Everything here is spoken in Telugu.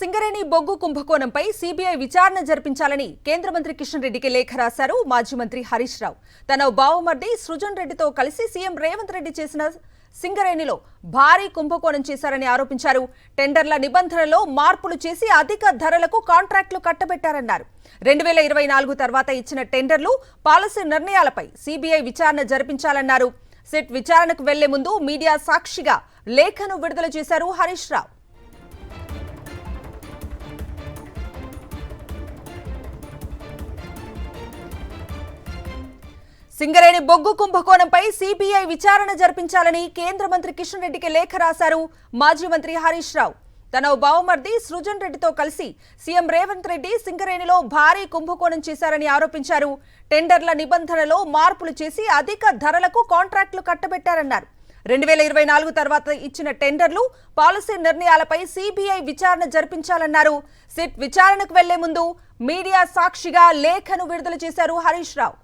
సింగరేణి బొగ్గు కుంభకోణంపై సీబీఐ విచారణ జరిపించాలని కేంద్ర మంత్రి కిషన్ రెడ్డికి లేఖ రాశారు మాజీ మంత్రి హరీష్ రావు. తన బావమర్ది సృజన్ రెడ్డితో కలిసి సీఎం రేవంత్ రెడ్డి చేసిన సింగరేణిలో భారీ కుంభకోణం చేశారని ఆరోపించారు. టెండర్ల నిబంధనలో మార్పులు చేసి అధిక ధరలకు కాంట్రాక్టులు కట్టబెట్టారన్నారు. 2024 తర్వాత ఇచ్చిన టెండర్లు, పాలసీ నిర్ణయాలపై సీబీఐ విచారణ జరిపించాలన్నారు. సిట్ విచారణకు వెళ్లే ముందు మీడియా సాక్షిగా లేఖను విడుదల చేశారు హరీష్ రావు. సింగరేణి బొగ్గు కుంభకోణంపై సీబీఐ విచారణ జరిపించాలని కేంద్ర మంత్రి కిషన్ రెడ్డికి లేఖ రాశారు మాజీ మంత్రి హరీష్ రావు. తన బావమర్ది సృజన్ రెడ్డితో కలిసి సీఎం రేవంత్ రెడ్డి సింగరేణిలో భారీ కుంభకోణం చేశారని ఆరోపించారు. టెండర్ల నిబంధనలో మార్పులు చేసి అధిక ధరలకు కాంట్రాక్టులు కట్టబెట్టారన్నారు. 2024 తర్వాత ఇచ్చిన టెండర్లు, పాలసీ నిర్ణయాలపై సీబీఐ విచారణ జరిపించాలన్నారు. సిట్ విచారణకు వెళ్లే ముందు మీడియా సాక్షిగా లేఖను విడుదల చేశారు హరీష్ రావు.